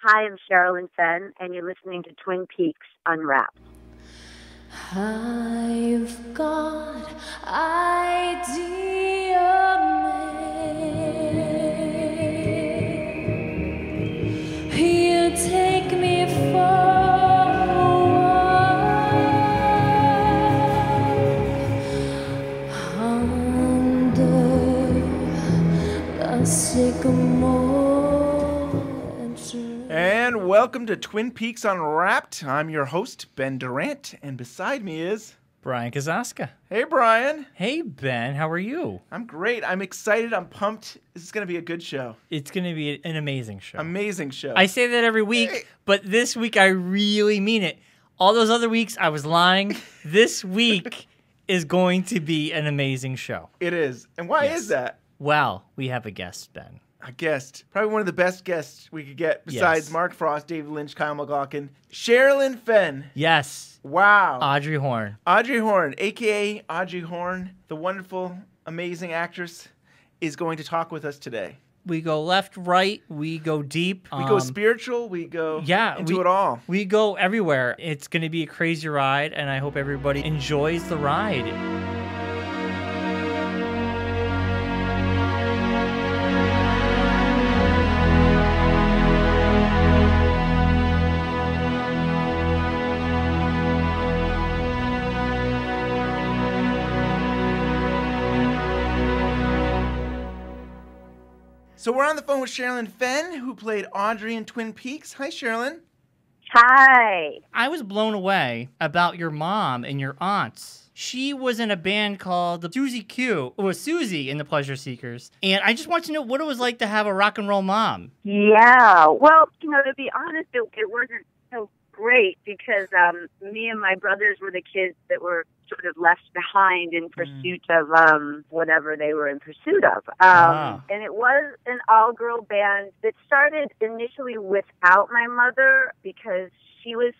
Hi, I'm Sherilyn Fenn, and you're listening to Twin Peaks Unwrapped. I've got idea man. You take me for a walk under the sycamore. And welcome to Twin Peaks Unwrapped. I'm your host, Ben Durant, and beside me is... Bryon Kazaska. Hey, Bryon. Hey, Ben. How are you? I'm great. I'm excited. I'm pumped. This is going to be a good show. It's going to be an amazing show. Amazing show. I say that every week, but this week I really mean it. All those other weeks I was lying. This week is going to be an amazing show. It is. And why is that? Well, we have a guest, Ben. A guest. Probably one of the best guests we could get besides Yes. Mark Frost, David Lynch, Kyle McLaughlin. Sherilyn Fenn. Yes. Wow. Audrey Horne. Audrey Horne, a.k.a. Audrey Horne, the wonderful, amazing actress, is going to talk with us today. We go left, right. We go deep. We go spiritual. We go into it all. We go everywhere. It's going to be a crazy ride, and I hope everybody enjoys the ride. So we're on the phone with Sherilyn Fenn, who played Audrey in Twin Peaks. Hi, Sherilyn. Hi. I was blown away about your mom and your aunts. She was in a band called the Susie Q, or Susie in the Pleasure Seekers. And I just want to know what it was like to have a rock and roll mom. Yeah. Well, to be honest, it wasn't so great because me and my brothers were the kids that were sort of left behind in pursuit of whatever they were in pursuit of. And it was an all-girl band that started initially without my mother because she is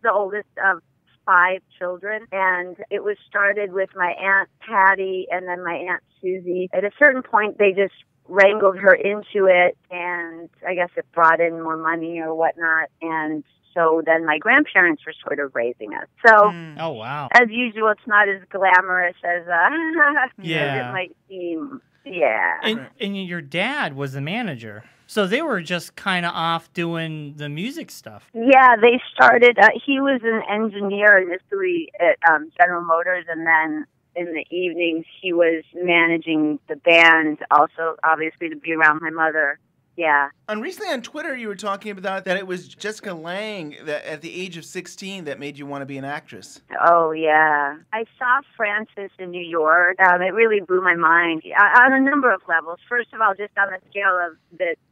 the oldest of 5 children, and it was started with my Aunt Patty and then my Aunt Susie. At a certain point, they just wrangled her into it, and I guess it brought in more money or whatnot, and so then my grandparents were sort of raising us. So, Oh, wow. as usual, it's not as glamorous as as Yeah. it might seem. Yeah. And your dad was the manager. So they were just kind of off doing the music stuff. Yeah, they started, he was an engineer initially at General Motors, and then in the evenings he was managing the band, also obviously to be around my mother. Yeah. And recently on Twitter, you were talking about that it was Jessica Lange that at the age of 16 that made you want to be an actress. Oh, yeah. I saw Frances in New York. It really blew my mind on a number of levels. First of all, just on the scale of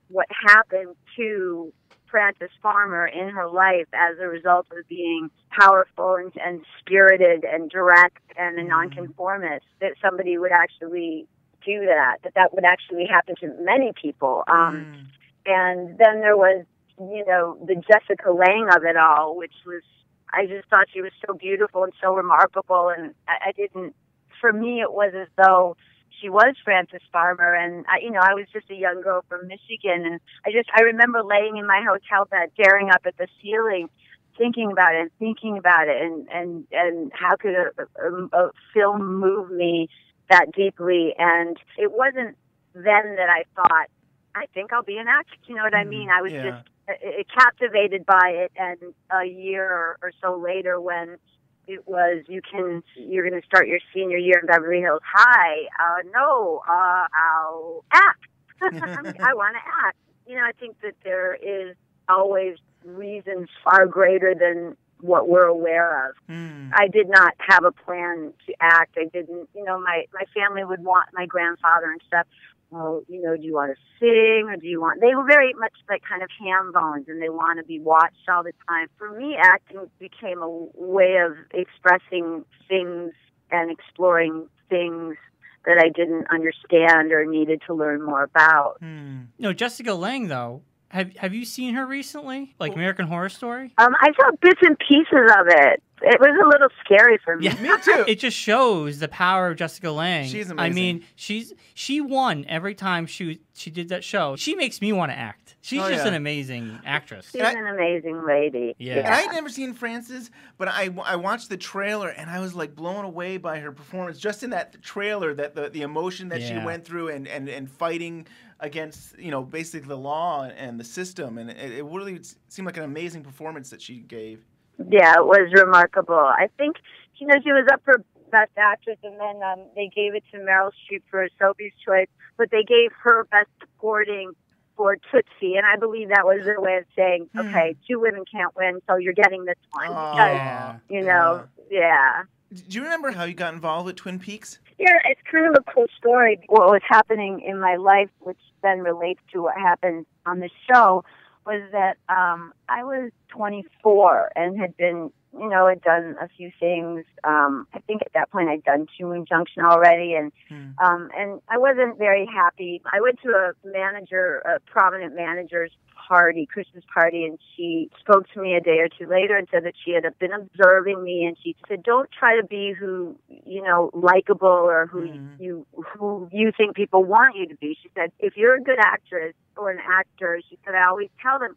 what happened to Frances Farmer in her life as a result of being powerful and spirited and direct and a nonconformist, that somebody would actually do that would actually happen to many people. And then there was, the Jessica Lange of it all, which was, I just thought she was so beautiful and so remarkable. And for me, it was as though she was Frances Farmer. And, I was just a young girl from Michigan. And I remember laying in my hotel bed, staring up at the ceiling, thinking about it and how could a film move me that deeply. And it wasn't then that I thought, I think I'll be an actress. You know what I mean? I was just captivated by it. And a year or so later, when it was, you're going to start your senior year in Beverly Hills High. I'll act. I want to act. I think that there is always reasons far greater than what we're aware of. I did not have a plan to act. I didn't, my family would want my grandfather and stuff. Oh, do you want to sing or they were very much like kind of ham bones and they want to be watched all the time. For me, acting became a way of expressing things and exploring things that I didn't understand or needed to learn more about. No, Jessica Lange, though, have you seen her recently? Like American Horror Story? I saw bits and pieces of it. It was a little scary for me. Yeah, Me too. It just shows the power of Jessica Lange. She's I amazing. mean, she won every time she did that show. She makes me want to act. She's just an amazing actress. She's an amazing lady. Yeah. And I had never seen Frances, but I watched the trailer and I was like blown away by her performance. Just in that trailer, that the emotion that she went through and fighting against, basically the law and the system, and it really seemed like an amazing performance that she gave. Yeah, it was remarkable. I think, she was up for Best Actress, and then they gave it to Meryl Streep for Sophie's Choice, but they gave her Best Supporting for Tootsie, and I believe that was their way of saying, okay, 2 women can't win, so you're getting this one. Because, yeah. Do you remember how you got involved with Twin Peaks? Yeah, it's kind of a cool story. What was happening in my life, which then relates to what happened on the show, was that I was 24 and had been, had done a few things. I think at that point I'd done 2 Injunction already, and I wasn't very happy. I went to a prominent manager's party, Christmas party, and she spoke to me a day or 2 later and said that she had been observing me, and she said, don't try to be who, likable or who you think people want you to be. She said, if you're a good actress or an actor, she said, I always tell them,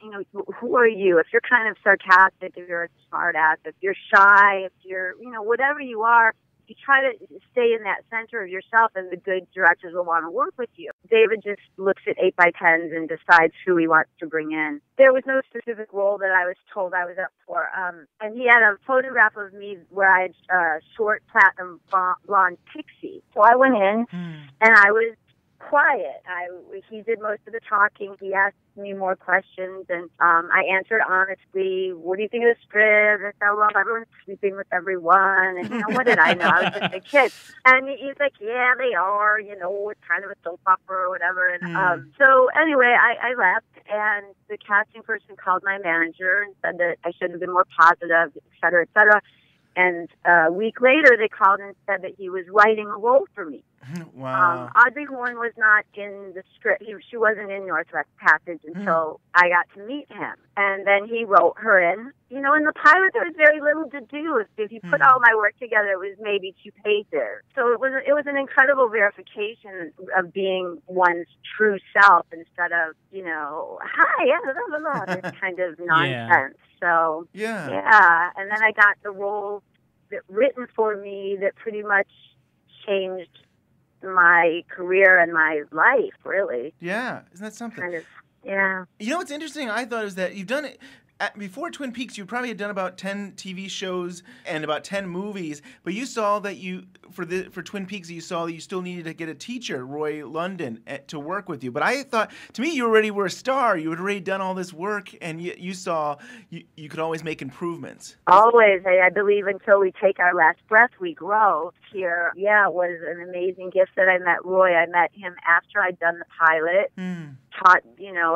who are you? If you're kind of sarcastic, if you're a smart ass, if you're shy, if you're, whatever you are, you try to stay in that center of yourself, and the good directors will want to work with you. David just looks at 8x10s and decides who he wants to bring in. There was no specific role that I was told I was up for. And he had a photograph of me where I had short platinum blonde pixie. So I went in and I was quiet. He did most of the talking. He asked me more questions, and I answered honestly. What do you think of the script? I said, well, everyone's sleeping with everyone. And, what did I know? I was just a kid. And he's like, yeah, they are. It's kind of a soap opera or whatever. And so anyway, I left, and the casting person called my manager and said that I should have been more positive, et cetera, et cetera. And a week later, they called and said that he was writing a role for me. Wow. Audrey Horne was not in the script. She wasn't in Northwest Passage until I got to meet him. And then he wrote her in. In the pilot, there was very little to do. If you put all my work together, it was maybe 2 pages. So it was an incredible verification of being one's true self instead of, hi, blah, blah, blah, this kind of nonsense. So, yeah. And then I got the role written for me that pretty much changed my career and my life, really. Yeah, isn't that something? Kind of, yeah. What's interesting, I thought, is that you've done it. Before Twin Peaks, you probably had done about 10 TV shows and about 10 movies, but you saw that for Twin Peaks, you saw that you still needed to get a teacher, Roy London, to work with you. But I thought, to me, you already were a star. You had already done all this work, and you saw you could always make improvements. Always. I believe until we take our last breath, we grow. Here, it was an amazing gift that I met Roy. I met him after I'd done the pilot. Taught,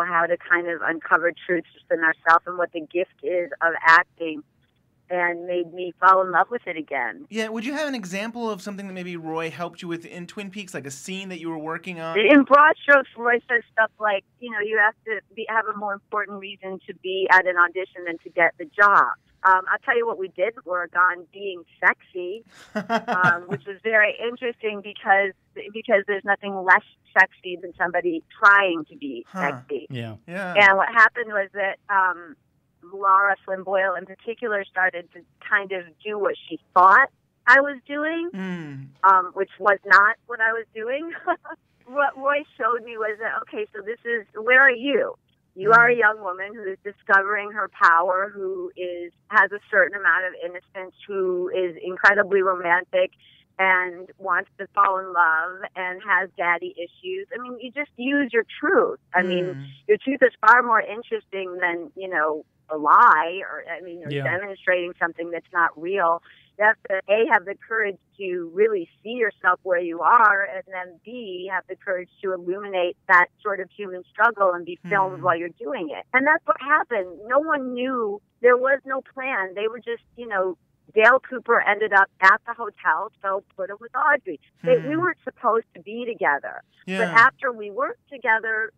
how to kind of uncover truths within ourselves and what the gift is of acting, and made me fall in love with it again. Yeah, would you have an example of something that maybe Roy helped you with in Twin Peaks, like a scene that you were working on? In broad strokes, Roy says stuff like, you have to have a more important reason to be at an audition than to get the job. I'll tell you what we did work on, being sexy, which was very interesting because there's nothing less sexy than somebody trying to be sexy. Yeah. And what happened was that Laura Flynn Boyle in particular started to kind of do what she thought I was doing, which was not what I was doing. What Roy showed me was that, okay, so where are you? You are a young woman who is discovering her power, who has a certain amount of innocence, who is incredibly romantic and wants to fall in love and has daddy issues. I mean, you just use your truth. I mean, your truth is far more interesting than, a lie, or you're demonstrating something that's not real. You have to, A, have the courage to really see yourself where you are, and then B, have the courage to illuminate that sort of human struggle and be filmed while you're doing it. And that's what happened. No one knew. There was no plan. They were just, Dale Cooper ended up at the hotel, so put him with Audrey. We weren't supposed to be together. Yeah. But after we worked together,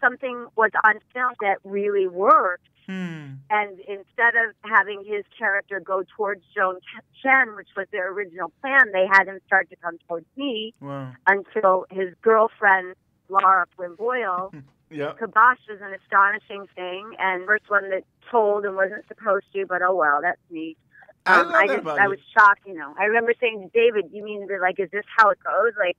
something was on film that really worked. And instead of having his character go towards Joan Chen, which was their original plan, they had him start to come towards me. Wow. Until his girlfriend, Laura Flynn Boyle, Yep. Kibosh was an astonishing thing, and first one that told and wasn't supposed to, but oh well, that's me. I love that about I you. was shocked, I remember saying to David, you mean that, like, is this how it goes? Like,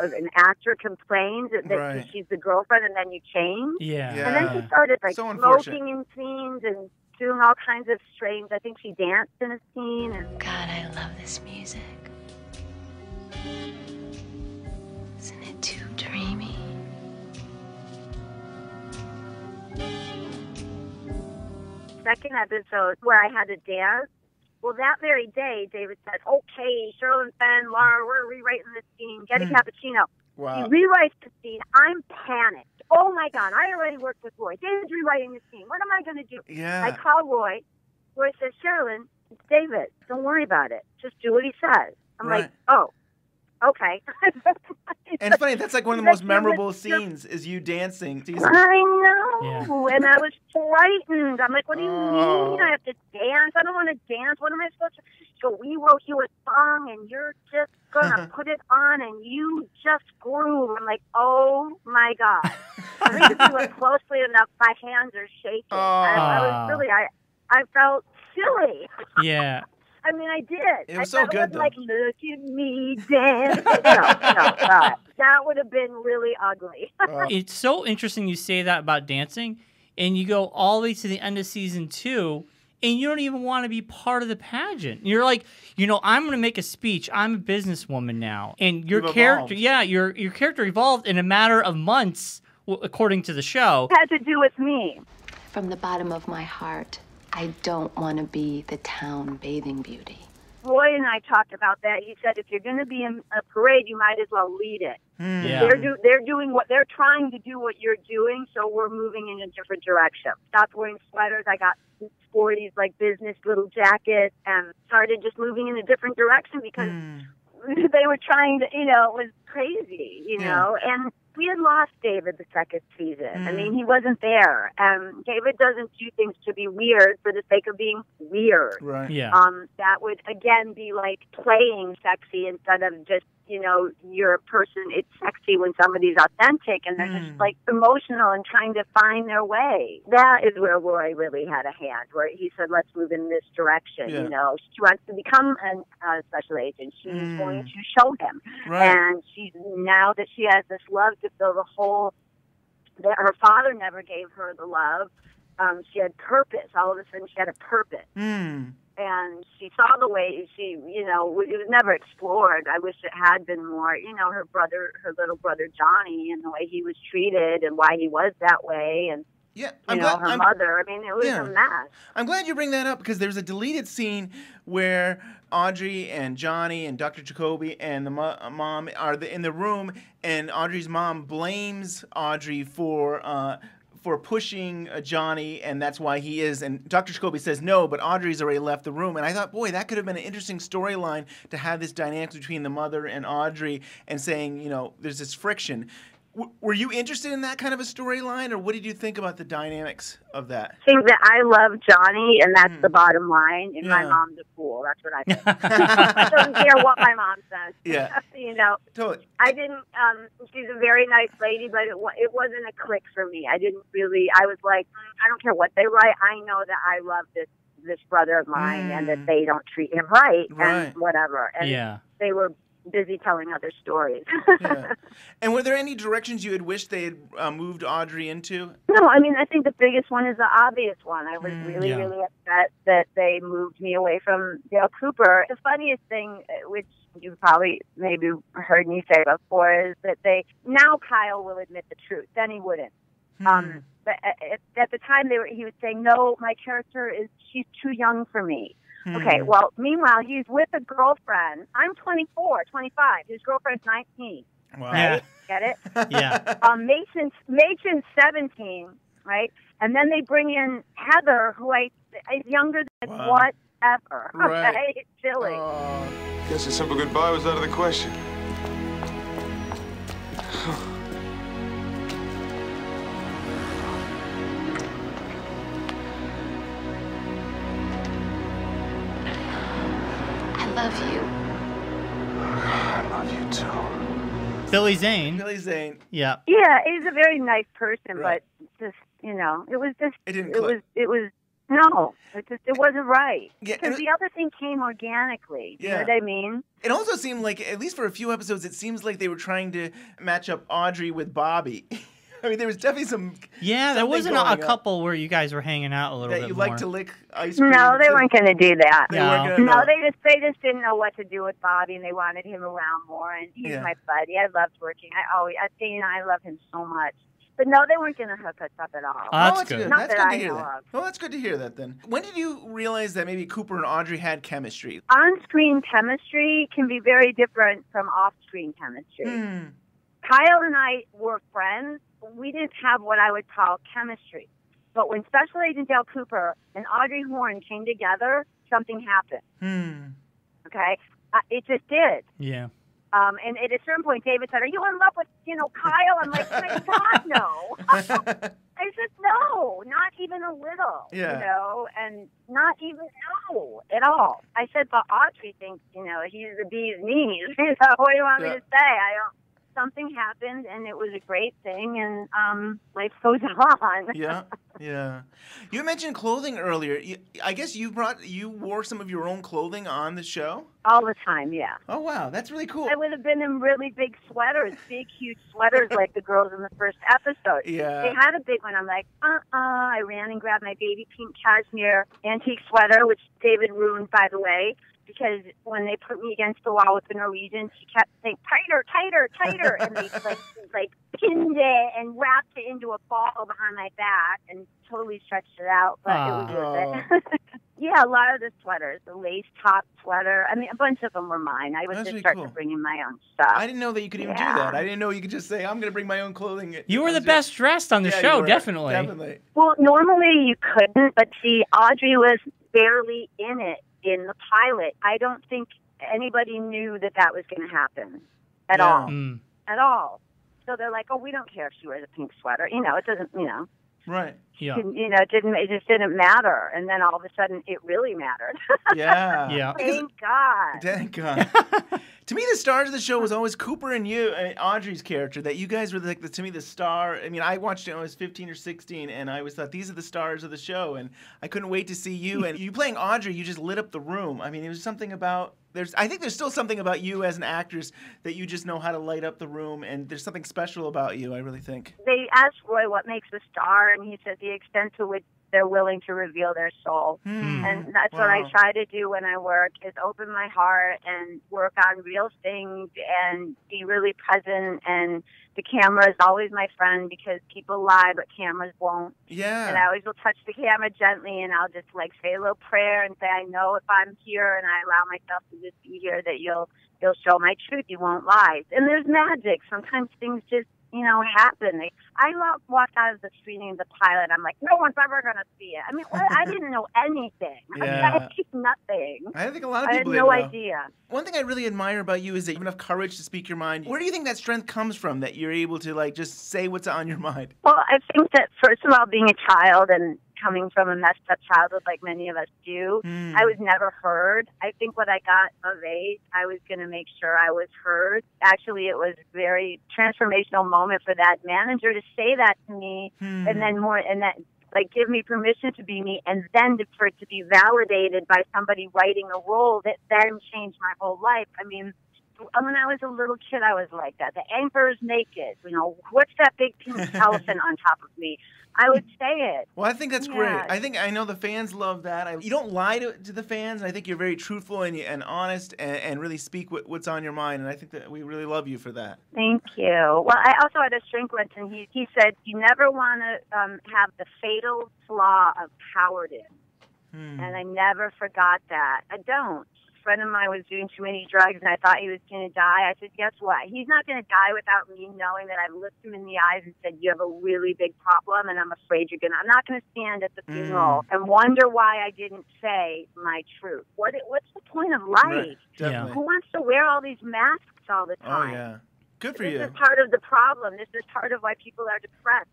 an actor complains that Right. she's the girlfriend and then you change? Yeah. And then she started, like, So unfortunate. smoking in scenes and doing all kinds of strange, I think she danced in a scene. And God, I love this music. Isn't it too dreamy? second episode where I had to dance, well, that very day, David said, okay, Sherilyn Fenn, Laura, we're rewriting this scene. Get a cappuccino. Wow. He rewrites the scene. I'm panicked. Oh, my God. I already worked with Roy. David's rewriting the scene. What am I going to do? Yeah. I call Roy. Roy says, Sherilyn, it's David. Don't worry about it. Just do what he says. I'm Right. like, oh, okay. And it's funny, that's like one of the most memorable scenes is you dancing. I know. Yeah. And I was frightened. I'm like, what do you Oh. mean I have to dance? I don't want to dance. What am I supposed to? So we wrote you a song and you're just going to put it on and you just groove. I'm like, oh my God. I think if you look closely enough, my hands are shaking. I was really, I felt silly. Yeah. I mean, I did. It was I so good, was though. like, look at me dance. No, God. That would have been really ugly. It's so interesting you say that about dancing, and you go all the way to the end of season 2, and you don't even want to be part of the pageant. You're like, I'm going to make a speech. I'm a businesswoman now. And your You've character, evolved. your character evolved in a matter of months, according to the show. It had to do with me. From the bottom of my heart, I don't want to be the town bathing beauty. Roy and I talked about that. He said, if you're going to be in a parade, you might as well lead it. Yeah. They're doing what they're trying to do what you're doing, so we're moving in a different direction. Stopped wearing sweaters. I got sporties, like business little jackets, and started just moving in a different direction because they were trying to, it was crazy, and we had lost David the second season. I mean, he wasn't there. David doesn't do things to be weird for the sake of being weird. Right. Yeah. That would, again, be like playing sexy instead of just, you're a person. It's sexy when somebody's authentic and they're just like emotional and trying to find their way. That is where Roy really had a hand, where he said, let's move in this direction. Yeah. She wants to become a special agent. She's going to show him. Right. And now that she has this love to fill the hole that her father never gave her the love, she had purpose. All of a sudden, she had a purpose. And she saw the way it was never explored. I wish it had been more, her little brother Johnny, and the way he was treated and why he was that way. And, Yeah, her mother. I mean, it was a mess. I'm glad you bring that up because there's a deleted scene where Audrey and Johnny and Dr. Jacoby and the mom are in the room, and Audrey's mom blames Audrey for pushing Johnny, and that's why he is. And Dr. Jacoby says no, but Audrey's already left the room. And I thought, boy, that could have been an interesting storyline to have this dynamic between the mother and Audrey and saying, there's this friction. Were you interested in that kind of a storyline, or what did you think about the dynamics of that? I think that I love Johnny, and that's the bottom line. And my mom's a fool. That's what I think. I don't care what my mom says. Yeah. Totally. I didn't. She's a very nice lady, but it wasn't a click for me. I didn't really. I was like, I don't care what they write. I know that I love this brother of mine, and that they don't treat him right, and whatever. And they were busy telling other stories. Yeah. And were there any directions you had wished they had moved Audrey into? No, I mean, I think the biggest one is the obvious one. I was really upset that they moved me away from Dale Cooper. The funniest thing, which you probably maybe heard me say before, is that now Kyle will admit the truth. Then he wouldn't. But at the time, he was saying, no, my character she's too young for me. Okay, well, meanwhile, he's with a girlfriend. I'm 24, 25. His girlfriend's 19. Wow. Right? Get it? Yeah. Machen's 17, right? And then they bring in Heather, who is younger than whatever. Right. Okay? It's silly. Guess a simple goodbye was out of the question. love you. I love you too. Billy Zane. Billy Zane. Yeah. Yeah, he's a very nice person, Right. but just, you know, it was just, It didn't it click. was, no, it wasn't right. Yeah, Because and the other thing came organically. You know Yeah. what I mean? It also seemed like, at least for a few episodes, it seems like they were trying to match up Audrey with Bobby. I mean, there was definitely some. Yeah, there something wasn't going a on couple where you guys were hanging out a little that bit you more. like to lick ice cream. No, they weren't going to do that. They No. weren't gonna, No, they just didn't know what to do with Bobby, and they wanted him around more. And he's Yeah. my buddy. I loved working. I love him so much. But no, they weren't going to hook us up at all. That's Oh, that's good. good. Not That's that good I to hear know that. of. Well, that's good to hear that then. When did you realize that maybe Cooper and Audrey had chemistry? On-screen chemistry can be very different from off-screen chemistry. Kyle and I were friends. We didn't have what I would call chemistry. But when Special Agent Dale Cooper and Audrey Horne came together, something happened. Okay? It just did. Yeah. And at a certain point, David said, "Are you in love with, Kyle?" I'm like, "My God, no." I said, "No, not even a little." Yeah. And not even at all. I said, "But Audrey thinks, he's the bee's knees." What do you want me to say? Something happened, and it was a great thing, and life goes on. Yeah. You mentioned clothing earlier. I guess you wore some of your own clothing on the show? All the time, yeah. Oh, wow. That's really cool. I would have been in really big sweaters, big, huge sweaters like the girls in the first episode. Yeah. They had a big one. I'm like, I ran and grabbed my baby pink cashmere antique sweater, which David ruined, by the way, because when they put me against the wall with the Norwegians, he kept saying, "Tighter, tighter, tighter," and they like pinned it and wrapped it into a ball behind my back and totally stretched it out, but it was worth it. Yeah, a lot of the sweaters, the lace top sweater. I mean, a bunch of them were mine. I was That's just really starting cool. to bring in my own stuff. I didn't know that you could even do that. I didn't know you could just say, "I'm going to bring my own clothing." You were the best dressed on the Yeah, show, you were. definitely. Definitely. Well, normally you couldn't, but see, Audrey was barely in it in the pilot. I don't think anybody knew that was going to happen at all. At all. So they're like, "Oh, we don't care if she wears a pink sweater. It doesn't, Right. Yeah. It just didn't matter." And then all of a sudden, it really mattered. Yeah. Yeah. Thank God. Thank God. To me, the stars of the show was always Cooper and you, Audrey's character. That you guys were to me the star. I mean, I watched it when I was 15 or 16, and I always thought these are the stars of the show, and I couldn't wait to see you. And you playing Audrey, you just lit up the room. I mean, it was something about. I think there's still something about you as an actress that you just know how to light up the room, and there's something special about you, I really think. They asked Roy what makes a star, and he said the extent to which they're willing to reveal their soul. And that's what I try to do when I work, is open my heart and work on real things and be really present. And the camera is always my friend, because people lie, but cameras won't. Yeah. And I always will touch the camera gently, and I'll just say a little prayer and say, "I know if I'm here and I allow myself to just be here, that you'll show my truth. You won't lie." And there's magic. Sometimes things just happen. I walked out of the screening of the pilot. I'm like, no one's ever going to see it. I mean, I didn't know anything. Yeah. Nothing. I think a lot of I had people no didn't know. idea. One thing I really admire about you is that you have enough courage to speak your mind. Where do you think that strength comes from, that you're able to just say what's on your mind? Well, I think that, first of all, being a child and coming from a messed up childhood like many of us do, I was never heard. I think when I got of age, I was going to make sure I was heard. Actually, it was a very transformational moment for that manager to say that to me, and then give me permission to be me, and then for it to be validated by somebody writing a role that then changed my whole life. I mean, when I was a little kid, I was like that. The emperor's naked. What's that big pink elephant on top of me? I would say it. Well, I think that's great. Yeah. I know the fans love that. You don't lie to the fans, and I think you're very truthful and honest and really speak what's on your mind, and I think that we really love you for that. Thank you. Well, I also had a shrink once, and he said, "You never want to have the fatal flaw of cowardice." And I never forgot that. I don't. A friend of mine was doing too many drugs, and I thought he was going to die. I said, "Guess what? He's not going to die without me knowing that I've looked him in the eyes and said, you have a really big problem, and I'm afraid you're going to." I'm not going to stand at the funeral and wonder why I didn't say my truth. What's the point of life? Right. Definitely. Who wants to wear all these masks all the Oh, time? yeah. Good for This you. is part of the problem. This is part of why people are depressed.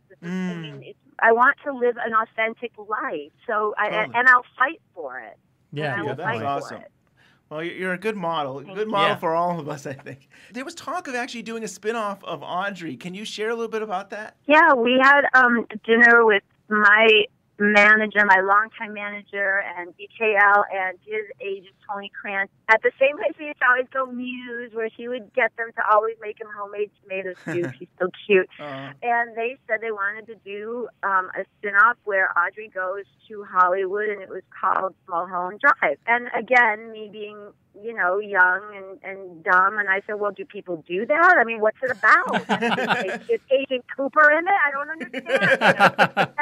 I want to live an authentic life, so Totally. and I'll fight for it. Yeah, And I will that's fight awesome. for it. Well, you're a good model. Good model for all of us, I think. There was talk of actually doing a spin-off of Audrey. Can you share a little bit about that? Yeah, we had dinner with my manager, my longtime manager, and BKL, and his agent, Tony Krantz, at the same place we used to always go Muse, where she would get them to always make him homemade tomato soup. She's so cute. And they said they wanted to do a spin-off where Audrey goes to Hollywood, and it was called Mulholland Drive. And again, me being, you know, young and dumb, and I said, well, do people do that? I mean, what's it about? Is Agent Cooper in it? I don't understand.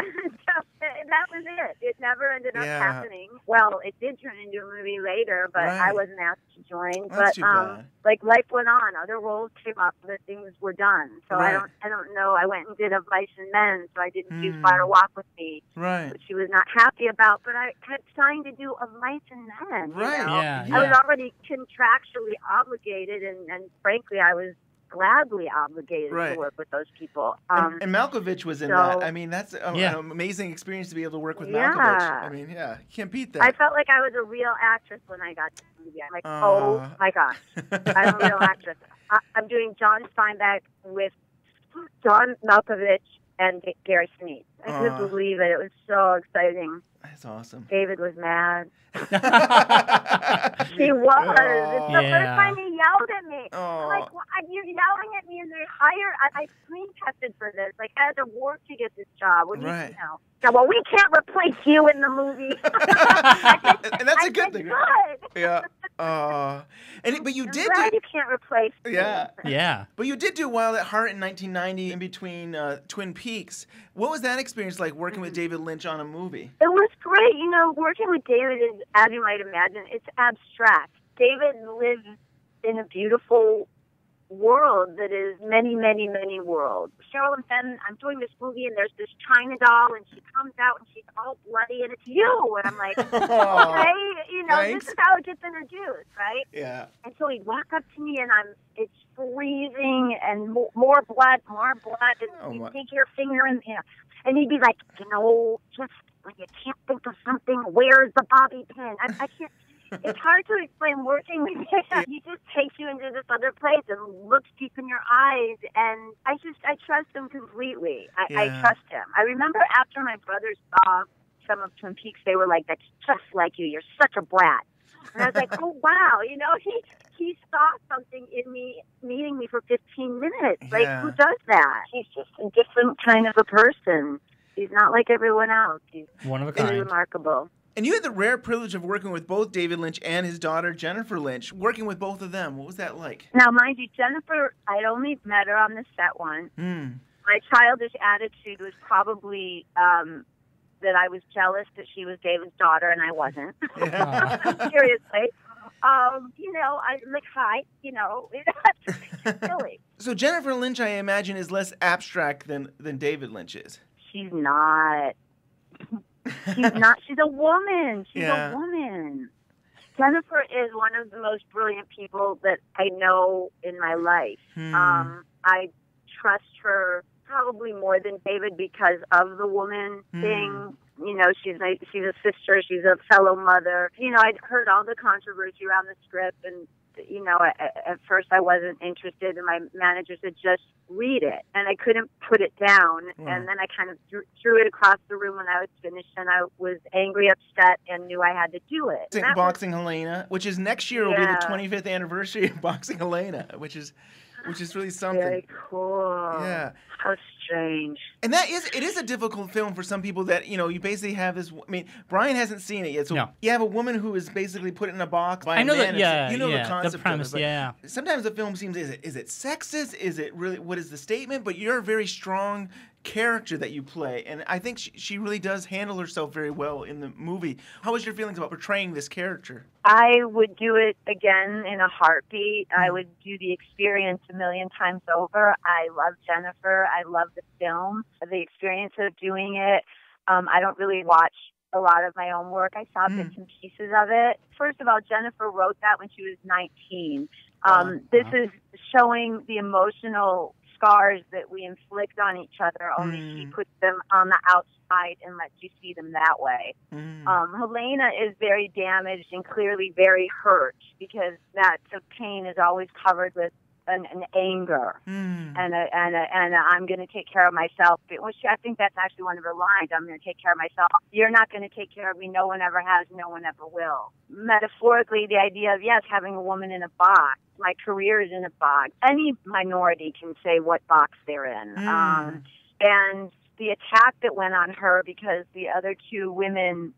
And that was it. It never ended up happening. Well, it did turn into a movie later, but I wasn't asked to join. That's but like life went on. Other roles came up, but things were done. So I don't know. I went and did A Vice and Men, so I didn't do Fire Walk with Me, which she was not happy about. But I had signed to do A Vice and Men. Right. You know? I was already contractually obligated, and frankly, I was gladly obligated to work with those people. And Malkovich was in that. I mean, that's an amazing experience to be able to work with Malkovich. I mean, you can't beat that. I felt like I was a real actress when I got to the movie. I'm like, oh my gosh, I'm a real actress. I'm doing John Steinbeck with John Malkovich and Gary Sinise. I couldn't believe it. It was so exciting. That's awesome. David was mad. He was. It's the first time he yelled at me. I'm like, well, you're yelling at me, and they hired. I screen tested for this. Like, I had to work to get this job. What do you know? So, well, we can't replace you in the movie. And that's a good thing. Good. Yeah. But you did. You can't replace me. Yeah. But you did do Wild at Heart in 1990 in between Twin Peaks. What was that experience like working with David Lynch on a movie? It was great. You know, working with David is, as you might imagine, it's abstract. David lives in a beautiful world that is many, many, many worlds. Sherilyn Fenn, I'm doing this movie, and there's this China doll, and she comes out, and she's all bloody, and it's you. And I'm like, okay, you know, this is how it gets introduced, right? Yeah. And so he'd walk up to me, and it's freezing, and more blood, and you take your finger in there. And he'd be like, you know, just when you can't think of something, where's the bobby pin? I can't. It's hard to explain working with him. He just takes you into this other place and looks deep in your eyes, and I trust him completely. I trust him. I remember after my brothers saw some of Twin Peaks, they were like, that's just like you. You're such a brat. And I was like, oh, wow. You know, he saw something in me, meeting me for 15 minutes. Like, who does that? He's just a different kind of a person. He's not like everyone else. He's one of a kind. Remarkable. And you had the rare privilege of working with both David Lynch and his daughter, Jennifer Lynch. Working with both of them, what was that like? Now, mind you, Jennifer, I'd only met her on the set once. My childish attitude was probably that I was jealous that she was David's daughter and I wasn't. Seriously. You know, I like, hi, you know, it's silly. So Jennifer Lynch, I imagine, is less abstract than David Lynch is. She's not. She's not. She's a woman. She's a woman. Jennifer is one of the most brilliant people that I know in my life. I trust her probably more than David because of the woman thing. You know, she's a sister. She's a fellow mother. You know, I'd heard all the controversy around the script, and you know, at first I wasn't interested, and my manager said, just read it. And I couldn't put it down. And then I kind of threw it across the room when I was finished, and I was angry, upset, and knew I had to do it. Boxing Helena, which is next year will be the 25th anniversary of Boxing Helena, which is really something. Very cool. Yeah. How strange. And it is a difficult film for some people that, you know, you basically have this, I mean, Bryon hasn't seen it yet, so you have a woman who is basically put in a box by a man. You know the concept the premise, of it. Sometimes the film seems, is it sexist? Is it really, what is the statement? But you're a very strong character that you play, and I think she really does handle herself very well in the movie. How was your feelings about portraying this character? I would do it again in a heartbeat. I would do the experience a million times over. I love Jennifer. I love the film, the experience of doing it. I don't really watch a lot of my own work. I saw bits and pieces of it. First of all, Jennifer wrote that when she was 19. This is showing the emotional scars that we inflict on each other, only she puts them on the outside and lets you see them that way. Helena is very damaged and clearly very hurt because that pain is always covered with an anger and I'm going to take care of myself, which I think that's actually one of her lines. I'm going to take care of myself. You're not going to take care of me. No one ever has. No one ever will. Metaphorically, the idea of, yes, having a woman in a box. My career is in a box. Any minority can say what box they're in. And the attack that went on her because the other two women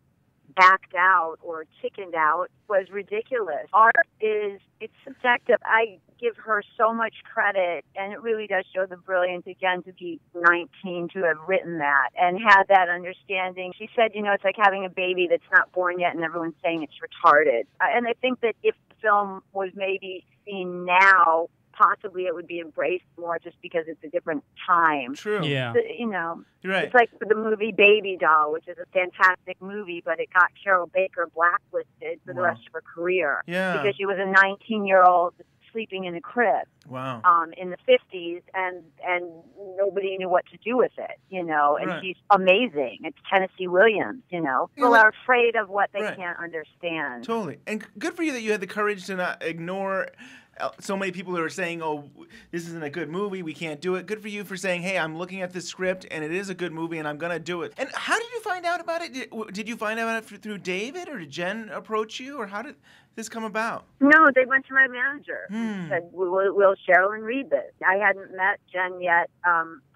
backed out or chickened out was ridiculous. Art it's subjective. I give her so much credit, and it really does show the brilliance, again, to be 19, to have written that and had that understanding. She said, it's like having a baby that's not born yet and everyone's saying it's retarded. And I think that if the film was maybe seen now, possibly it would be embraced more just because it's a different time. True. Yeah. You're right. It's like the movie Baby Doll, which is a fantastic movie, but it got Carol Baker blacklisted for the rest of her career. Yeah. Because she was a 19-year-old sleeping in a crib. Wow. In the 50s, and nobody knew what to do with it, and Right. she's amazing. It's Tennessee Williams, People are afraid of what they can't understand. Totally. And good for you that you had the courage to not ignore so many people who are saying, oh, this isn't a good movie, we can't do it. Good for you for saying, hey, I'm looking at this script, and it is a good movie, and I'm going to do it. And how did you find out about it? Did you find out about it through David, or did Jen approach you, or how did this come about? No, they went to my manager and said, will Sherilyn read this? I hadn't met Jen yet,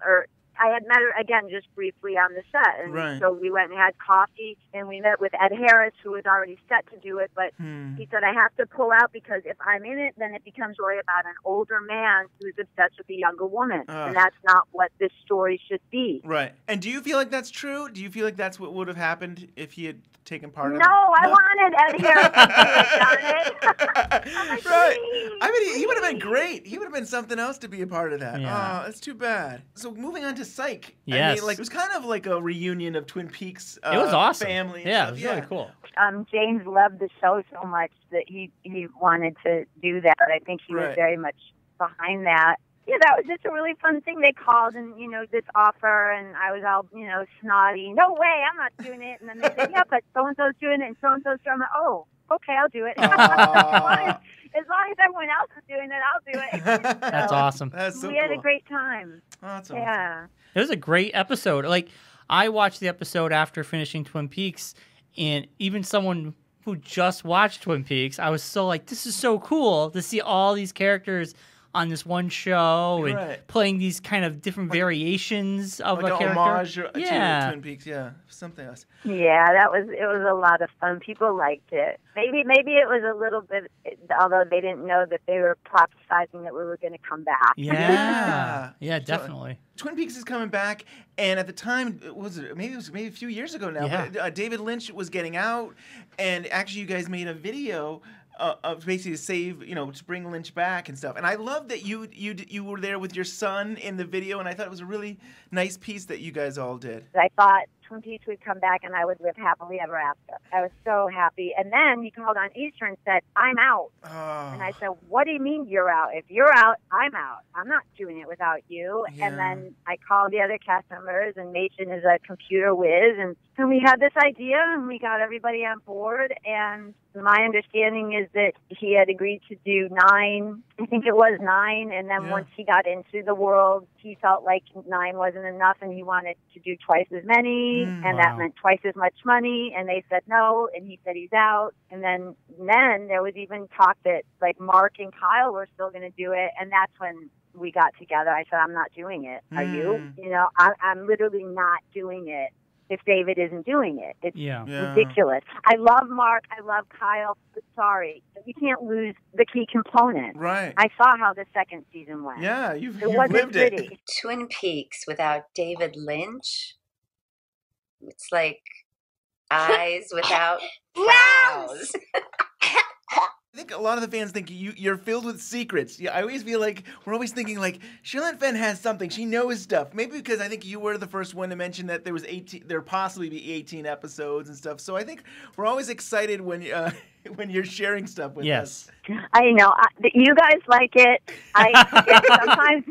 or I had met her, again, just briefly on the set. And so we went and had coffee, and we met with Ed Harris, who was already set to do it. But he said, I have to pull out because if I'm in it, then it becomes really about an older man who's obsessed with a younger woman. And that's not what this story should be. Right. And do you feel like that's true? Do you feel like that's what would have happened if he had taken part in it? No, I wanted Ed Harris to have done it. Right. I mean, he would have been great. He would have been something else to be a part of that. Yeah. Oh, that's too bad. So moving on to Psych. Yes. I mean, it was kind of like a reunion of Twin Peaks it was awesome. family. Yeah, stuff. it was really cool. James loved the show so much that he wanted to do that. I think he was very much behind that. Yeah, that was just a really fun thing. They called and, this offer, and I was all, snotty. No way, I'm not doing it. And then they said, yeah, but so-and-so's doing it, and so-and-so's doing it. I'm like, oh, okay, I'll do it. As long as everyone else is doing it, I'll do it. That's awesome. That's so we had cool. a great time. Oh, that's awesome. Yeah. It was a great episode. Like, I watched the episode after finishing Twin Peaks, and even someone who just watched Twin Peaks, I was so like, this is so cool to see all these characters on this one show and playing these kind of different variations of a character. Homage to Twin Peaks, something else. Yeah, it was a lot of fun. People liked it. Maybe it was a little bit, although they didn't know that they were prophesizing that we were going to come back. Yeah, yeah, definitely. So, Twin Peaks is coming back, and at the time, it was maybe a few years ago now, but David Lynch was getting out, and actually you guys made a video basically to save, to bring Lynch back and stuff. And I love that you were there with your son in the video, and I thought it was a really nice piece that you guys all did. I thought Twin Peaks would come back and I would live happily ever after. I was so happy. And then he called on Easter and said, I'm out. Oh. And I said, what do you mean you're out? If you're out, I'm out. I'm not doing it without you. Yeah. And then I called the other cast members, and Machen is a computer whiz, and we had this idea, and we got everybody on board. And my understanding is that he had agreed to do 9. I think it was 9. And then once he got into the world, he felt like 9 wasn't enough, and he wanted to do twice as many. And that meant twice as much money. And they said no, and he said he's out. And then there was even talk that like Mark and Kyle were still going to do it. And that's when we got together. I said, I'm not doing it. Are you? I'm literally not doing it if David isn't doing it. It's ridiculous. I love Mark. I love Kyle. But sorry, you can't lose the key component. Right. I saw how the second season went. Yeah, you've wasn't lived pretty. it. Twin Peaks without David Lynch, it's like eyes without brows. I think a lot of the fans think you're filled with secrets. Yeah, I always feel like we're always thinking like Sherilyn Fenn has something. She knows stuff. Maybe because I think you were the first one to mention that there possibly be 18 episodes and stuff. So I think we're always excited when when you're sharing stuff with us. I know you guys like it. Sometimes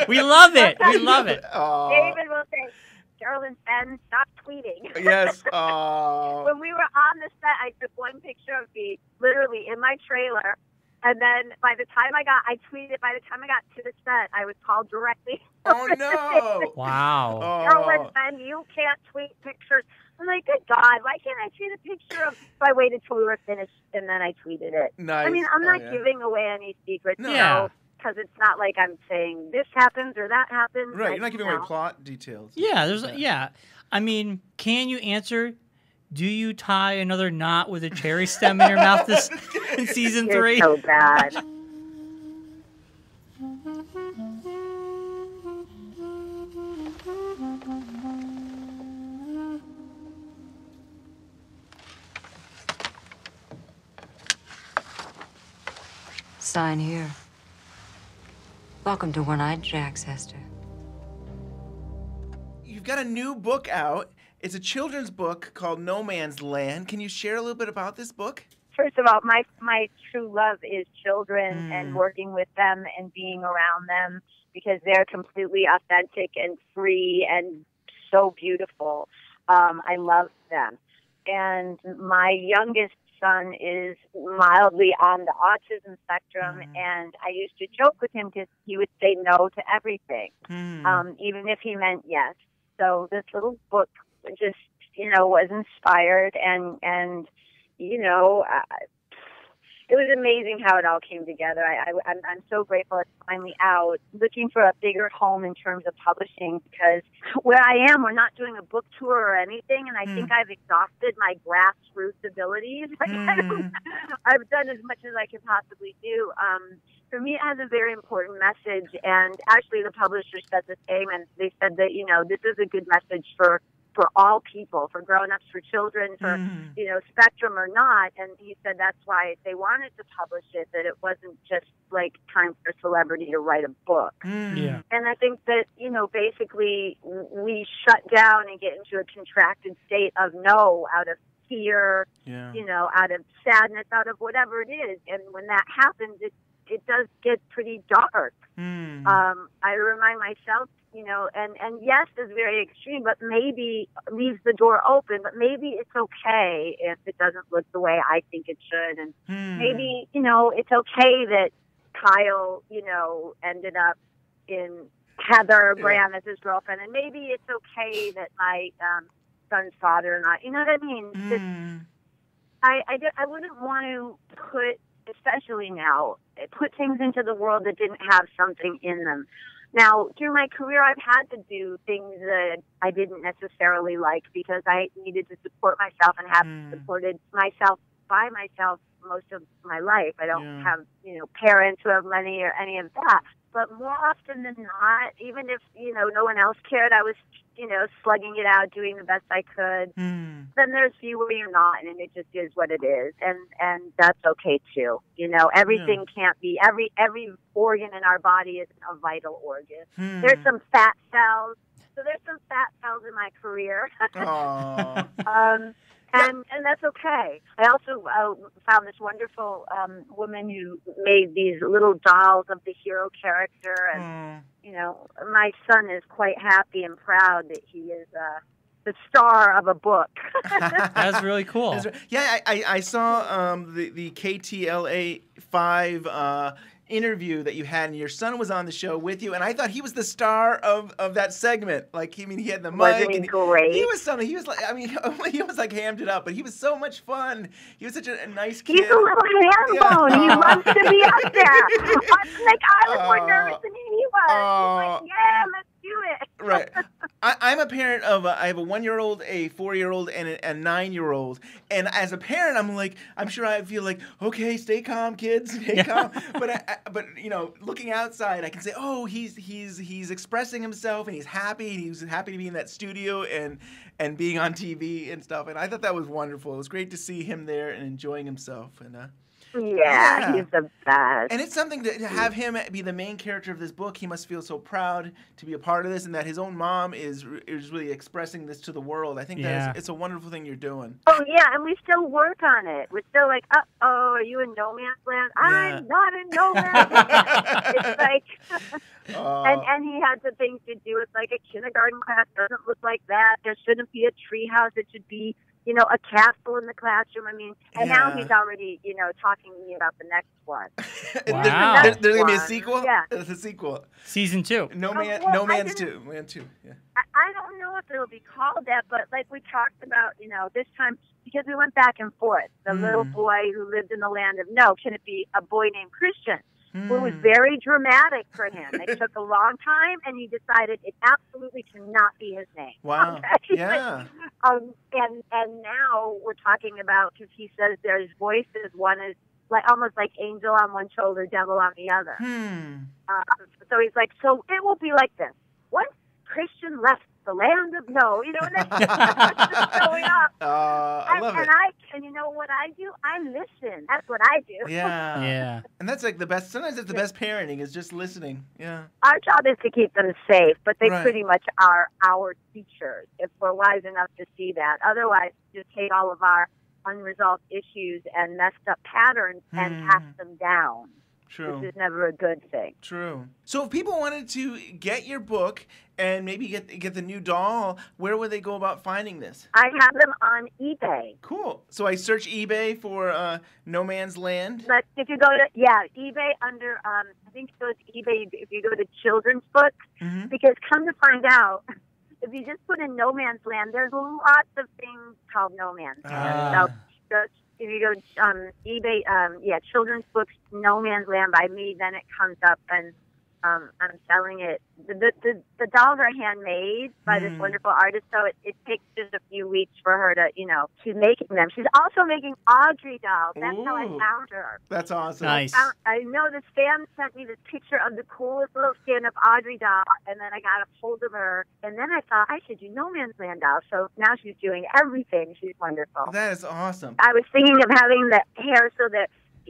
we love it. We love it. David will say, Sherilyn Fenn, stop tweeting. Yes. When we were on the set, I took one picture of me literally in my trailer. And then by the time I got to the set, I was called directly. Oh, no. Wow. Sherilyn Fenn, you can't tweet pictures. I'm like, good God, why can't I tweet a picture of... So I waited till we were finished, and then I tweeted it. Nice. I mean, I'm not giving away any secrets. No. Yeah. Because it's not like I'm saying this happens or that happens. Right, you're not giving away plot details. Yeah, I mean, can you answer, do you tie another knot with a cherry stem in your mouth in season 3? You're so bad. Sign here. Welcome to One-Eyed Jack's, Hester. You've got a new book out. It's a children's book called No Man's Land. Can you share a little bit about this book? First of all, my true love is children and working with them and being around them because they're completely authentic and free and so beautiful. I love them. And my youngest son is mildly on the autism spectrum, and I used to joke with him because he would say no to everything, even if he meant yes. So this little book just, was inspired, and it was amazing how it all came together. I'm so grateful it's finally out. Looking for a bigger home in terms of publishing because where I am, we're not doing a book tour or anything, and I think I've exhausted my grassroots abilities. I've done as much as I can possibly do. For me, it has a very important message, and actually the publisher said the same, and they said that, this is a good message for all people, for grown-ups, for children, for, spectrum or not. And he said that's why they wanted to publish it, that it wasn't just like time for a celebrity to write a book. Yeah. And I think that, basically we shut down and get into a contracted state of no out of fear, out of sadness, out of whatever it is. And when that happens, it does get pretty dark. I remind myself, and yes is very extreme, but maybe leaves the door open, but maybe it's okay if it doesn't look the way I think it should. And maybe, it's okay that Kyle, ended up in Heather Graham as his girlfriend. And maybe it's okay that my son's father and you know what I mean? I wouldn't want to put, especially now, put things into the world that didn't have something in them. Now, through my career, I've had to do things that I didn't necessarily like because I needed to support myself and have supported myself by myself most of my life. I don't have, parents who have money or any of that. But more often than not, even if, no one else cared, I was, slugging it out, doing the best I could. Then there's you where you're not, and it just is what it is. And that's okay too. Everything can't be, every organ in our body isn't a vital organ. There's some fat cells. So there's some fat cells in my career. And that's okay. I also found this wonderful woman who made these little dolls of the hero character. And, my son is quite happy and proud that he is the star of a book. That's really cool. Yeah, I saw the KTLA 5 interview that you had, and your son was on the show with you, and I thought he was the star of that segment. Like, he had the mic. Wasn't he and great? He was something. He was like, he was like hammed it up, but he was so much fun. He was such a nice kid. He's a little ham bone. He loves to be up there. I was more nervous than he was. He's like, yeah, let's do it. Right. I'm a parent of I have a 1-year-old, a 4-year-old, and a 9-year-old. And as a parent, I'm sure I feel like, okay, stay calm, kids, stay calm. But looking outside, I can say, oh, he's expressing himself, and he's happy. And he was happy to be in that studio and being on TV and stuff. And I thought that was wonderful. It was great to see him there and enjoying himself. And Yeah, he's the best. And it's something to have him be the main character of this book. He must feel so proud to be a part of this, and that his own mom is really expressing this to the world. I think it's a wonderful thing you're doing. Oh, yeah, and we still work on it. We're still like, uh-oh, are you in no man's land? Yeah. I'm not in no man's land. It's like, and he had the things to do with, like, a kindergarten class doesn't look like that. There shouldn't be a treehouse. It should be, you know, a castle in the classroom. I mean, and now he's already, you know, talking to me about the next one. Wow. There's going to be a sequel? Yeah. There's a sequel. Season 2. No Man's 2. Man 2, yeah. I don't know if it'll be called that, but like we talked about, you know, this time, because we went back and forth. The little boy who lived in the land of no, can it be a boy named Christian? Well, it was very dramatic for him. It took a long time, and he decided it absolutely cannot be his name. Wow. Okay? Yeah. And now we're talking about, because he says there's voices. One is like almost like angel on one shoulder, devil on the other. So he's like, so it will be like this. Once Christian left the land of no, you know, and that's just going up. I love it. And you know what I do? I listen. That's what I do. Yeah. Yeah. And that's like the best. Sometimes it's the best parenting is just listening. Yeah. Our job is to keep them safe, but they Right. pretty much are our teachers if we're wise enough to see that. Otherwise, just take all of our unresolved issues and messed up patterns and pass them down. True. Which is never a good thing. True. So if people wanted to get your book and maybe get the new doll, where would they go about finding this? I have them on eBay. Cool. So I search eBay for No Man's Land. But if you go to, eBay under, I think it goes to eBay if you go to children's books, because come to find out, if you just put in No Man's Land, there's lots of things called No Man's Land. So if you go eBay, children's books, No Man's Land by me, then it comes up, and I'm selling it. The dolls are handmade by this wonderful artist, so it takes just a few weeks for her to making them. She's also making Audrey dolls. That's how I found her. That's awesome. Nice. I know this fan sent me this picture of the coolest little stand-up Audrey doll, and then I got a hold of her, and then I thought I should do No Man's Land dolls. So now she's doing everything. She's wonderful. That is awesome. I was thinking of having the hair so that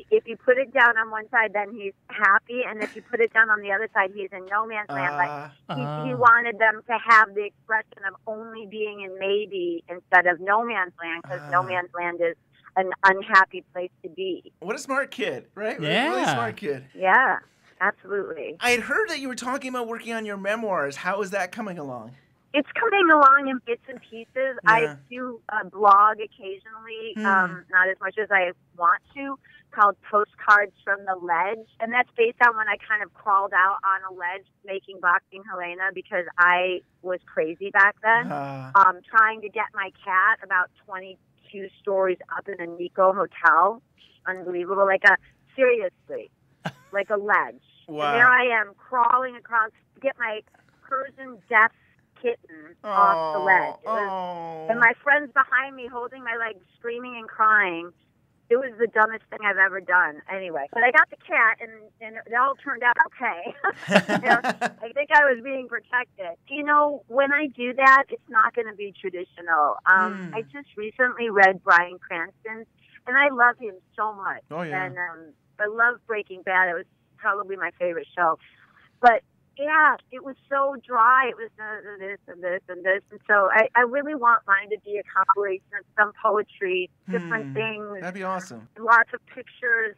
if you put it down on one side, then he's happy, and if you put it down on the other side, he's in no man's land. Like he wanted them to have the expression of only being in maybe instead of no man's land, because no man's land is an unhappy place to be. What a smart kid, right? Yeah. Really smart kid. Yeah, absolutely. I had heard that you were talking about working on your memoirs. How is that coming along? It's coming along in bits and pieces. I do blog occasionally, not as much as I want to, called Postcards from the Ledge. And that's based on when I kind of crawled out on a ledge making Boxing Helena, because I was crazy back then, trying to get my cat about 22 stories up in a Nico hotel. Unbelievable. Seriously, like a ledge. Wow. And there I am crawling across to get my Persian deaf kitten off the ledge. And my friends behind me holding my legs, screaming and crying. It was the dumbest thing I've ever done. Anyway, but I got the cat, and it all turned out okay. I think I was being protected. You know, when I do that, it's not going to be traditional. I just recently read Bryan Cranston's, and I love him so much. Oh, yeah. And I love Breaking Bad. It was probably my favorite show. But yeah, it was so dry. It was this and this and this. And so I really want mine to be a compilation of some poetry, different things. That'd be awesome. Lots of pictures.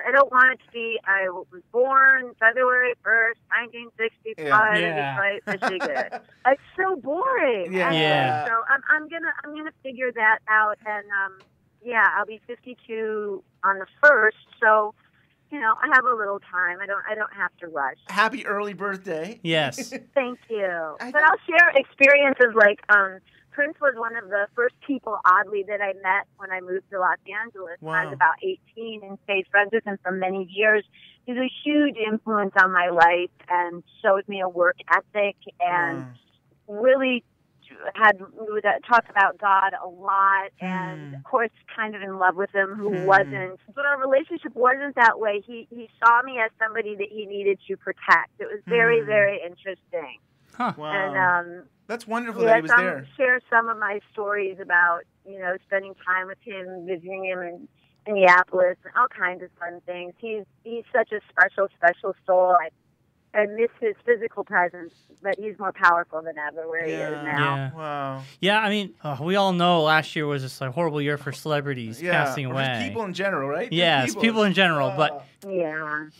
I don't want it to be, I was born February 1st, 1965 in Detroit, Michigan. It's so boring. Yeah. So I'm gonna figure that out. And I'll be 52 on the 1st. So, you know, I have a little time. I don't have to rush. Happy early birthday. Yes. Thank you. But I'll share experiences like Prince was one of the first people, oddly, that I met when I moved to Los Angeles when I was about 18 and stayed friends with him for many years. He's a huge influence on my life and showed me a work ethic and really would talk about God a lot, and of course kind of in love with him, who wasn't. But our relationship wasn't that way. He saw me as somebody that he needed to protect. It was very, very interesting. Huh. Wow. And that's wonderful that he was there. Share some of my stories about, you know, spending time with him, visiting him, and Minneapolis, and all kinds of fun things. He's such a special soul. I miss his physical presence, but he's more powerful than ever where he is now. Yeah. Wow. Yeah, I mean, we all know last year was just a horrible year for celebrities passing or away. just people in general, right? Yeah, it's people in general. But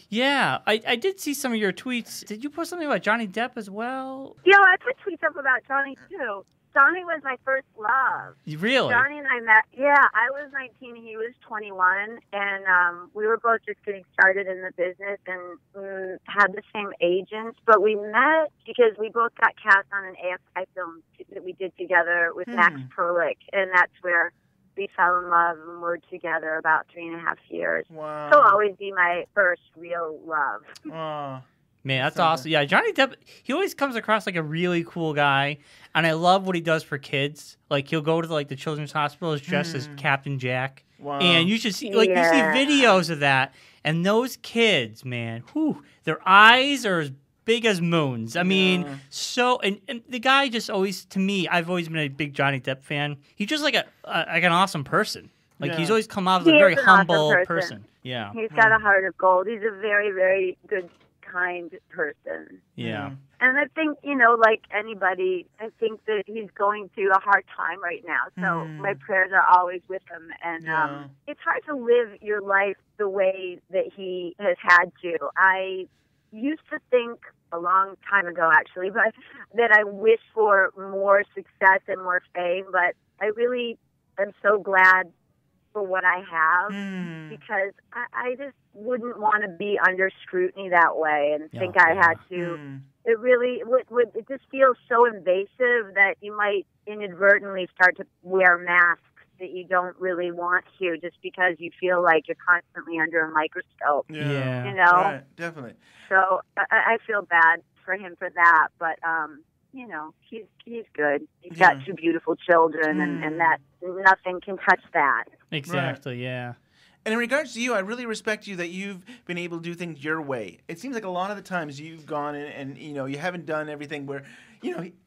yeah, I did see some of your tweets. Did you post something about Johnny Depp as well? Yeah, I put tweets up about Johnny too. Johnny was my first love. Really? Johnny and I met. Yeah, I was 19, he was 21, and we were both just getting started in the business and had the same agents. But we met because we both got cast on an AFI film that we did together with Max Perlich, and that's where we fell in love and were together about 3.5 years. Wow. He'll always be my first real love. Man, that's awesome. Yeah, Johnny Depp, he always comes across like a really cool guy, and I love what he does for kids. Like, he'll go to the children's hospitals dressed as Captain Jack. Wow. And you should see, you see videos of that, and those kids, man, their eyes are as big as moons. I mean, and the guy just always, to me, I've always been a big Johnny Depp fan. He's just like an awesome person. Like, he's always come out as a very humble person. Yeah. He's got a heart of gold. He's a very, very good, kind person. Yeah. And I think, like anybody, I think that he's going through a hard time right now. So my prayers are always with him. And it's hard to live your life the way that he has had to. I used to think a long time ago, actually, but that I wish for more success and more fame. But I really am so glad for what I have because I just wouldn't want to be under scrutiny that way and think I had to. It really it just feels so invasive that you might inadvertently start to wear masks that you don't really want to just because you feel like you're constantly under a microscope. Yeah. Right, definitely. So I feel bad for him for that, but he's good. He's got 2 beautiful children, and that nothing can touch that. Exactly. Yeah. And in regards to you, I really respect you that you've been able to do things your way. It seems like a lot of the times you've gone in and you haven't done everything where,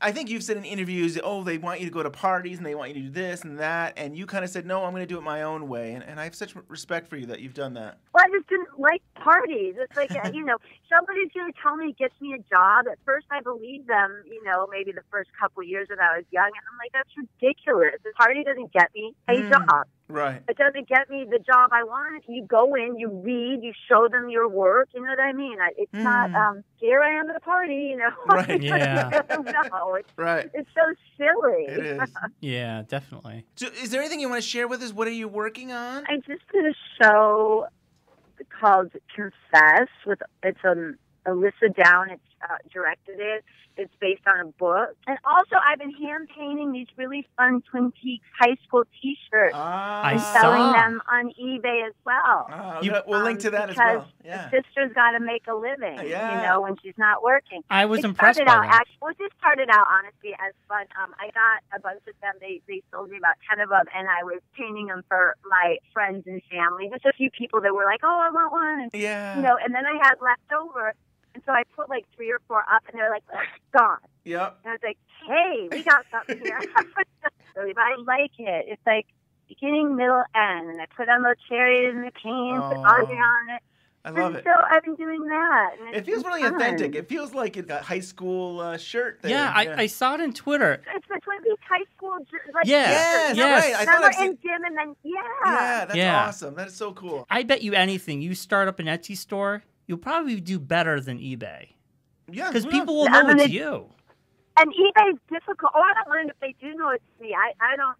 I think you've said in interviews, they want you to go to parties and they want you to do this and that. And you kind of said, no, I'm going to do it my own way. And I have such respect for you that you've done that. Well, I just didn't like parties. It's like, somebody's going to tell me, gets me a job. At first, I believed them, maybe the first couple of years when I was young. And I'm like, that's ridiculous. The party doesn't get me a job. Right. It doesn't get me the job I want. You go in, you read, you show them your work. You know what I mean? It's not, here I am at a party, Right. Yeah. No, right. It's so silly. It is. Yeah, definitely. So is there anything you want to share with us? What are you working on? I just did a show called Confess it's Alyssa Down. It's directed it. It's based on a book. And also, I've been hand painting these really fun Twin Peaks high school T-shirts and selling them on eBay as well. We'll link to that as well. Yeah. The sister's got to make a living, when she's not working. I was impressed by that. It just started out, honestly, as fun. I got a bunch of them. They sold me about 10 of them, and I was painting them for my friends and family. Just a few people that were like, oh, I want one. And then I had left over. And so I put like 3 or 4 up, and they're like, gone. Yep. And I was like, hey, we got something here. So I like it. It's like beginning, middle, end. And I put on little cherries and the cane, put Audrey on it. I love it. So I've been doing that. And it feels really authentic. It feels like it's a high school shirt there. Yeah, I saw it on Twitter. It's the Twin Peaks high school. Yes. Right. I thought in gym and then, Yeah, that's awesome. That is so cool. I bet you anything. You start up an Etsy store, you'll probably do better than eBay. Yeah. Because people will know it's you. And eBay's difficult. Oh, I don't mind if they do know it's me. I don't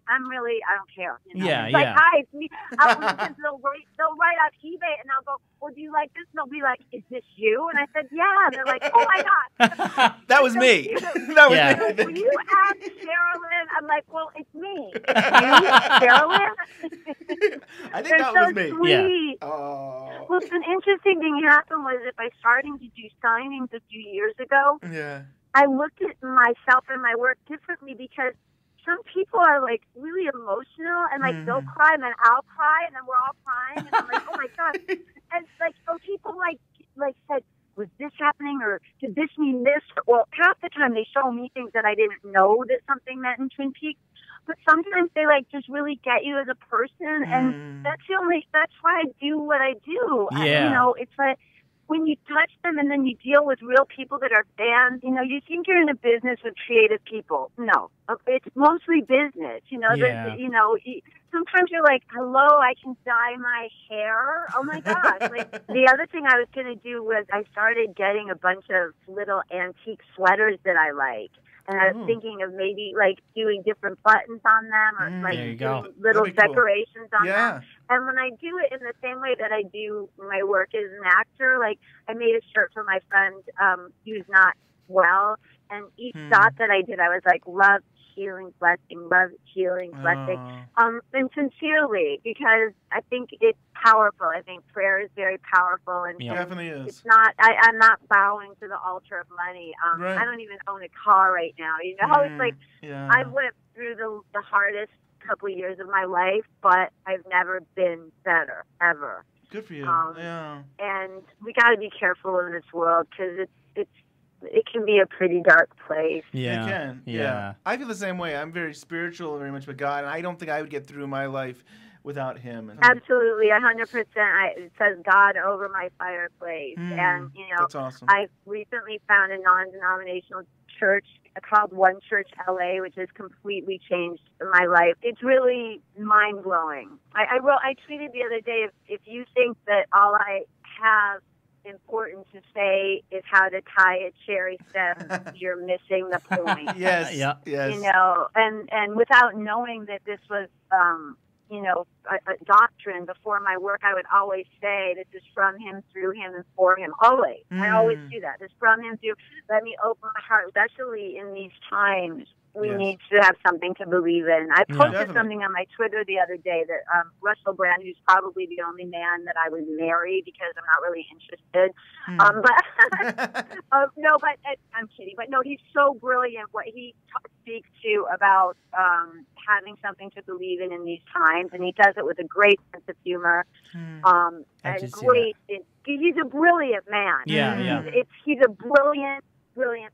care. Yeah, it's like, hi, it's me. They'll write out eBay, and I'll go, well, do you like this? And they'll be like, is this you? And I said, yeah. And they're like, oh, my God. That was me. That was me. Will you ask Sherilyn? I'm like, well, it's me. Sherilyn? I think that was me. Sweet. Yeah. Oh. Well, an interesting thing happened was that by starting to do signings a few years ago, I looked at myself and my work differently because some people are like really emotional and like they'll cry and then I'll cry and then we're all crying and I'm like, oh my God. And like, so people like said, was this happening or did this mean this? Well, half the time they show me things that I didn't know that something meant in Twin Peaks. but sometimes they like just really get you as a person, and that's why I do what I do. Yeah. It's like when you touch them and then you deal with real people that are fans, you think you're in a business with creative people. No, it's mostly business. Yeah. Sometimes you're like, hello, I can dye my hair. Oh my gosh. Like, the other thing I was going to do was I started getting a bunch of little antique sweaters that I like. And I was thinking of maybe like doing different buttons on them, or like doing little decorations on them. And when I do it in the same way that I do my work as an actor, like I made a shirt for my friend who's not well, and each dot that I did, I was like, love, healing, blessing, love, healing, blessing, and sincerely, because I think it's powerful. I think prayer is very powerful, and it definitely is. It's not. I'm not bowing to the altar of money. I don't even own a car right now. It's like I went through the hardest couple of years of my life, but I've never been better ever. Good for you. And we got to be careful in this world, because it can be a pretty dark place. Yeah. It can. Yeah. I feel the same way. I'm very spiritual, very much with God, and I don't think I would get through my life without him. Absolutely, 100%. It says God over my fireplace. And, that's awesome. I recently found a non-denominational church called One Church LA, which has completely changed my life. It's really mind-blowing. I tweeted the other day, if you think that all I have important to say is how to tie a cherry stem, you're missing the point. Yes. And without knowing that this was a doctrine before my work, I would always say this is from him, through him, and for him. Always. I always do that. This from him, through. Let me open my heart, especially in these times. We need to have something to believe in. I posted something on my Twitter the other day that Russell Brand, who's probably the only man that I would marry because I'm not really interested. I'm kidding. But no, he's so brilliant. What he speaks to about having something to believe in these times, and he does it with a great sense of humor. And great. He's a brilliant man. He's a brilliant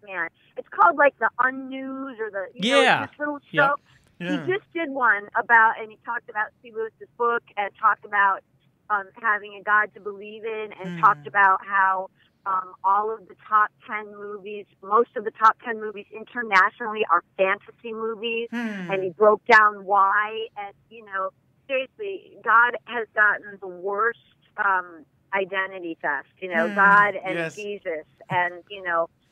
man. It's called like the Unnews or the this little show. He just did one about, and he talked about C. Lewis's book and talked about having a God to believe in, and talked about how all of the top 10 movies, most of the top 10 movies internationally are fantasy movies, and he broke down why. And seriously, God has gotten the worst identity theft. God and Jesus, and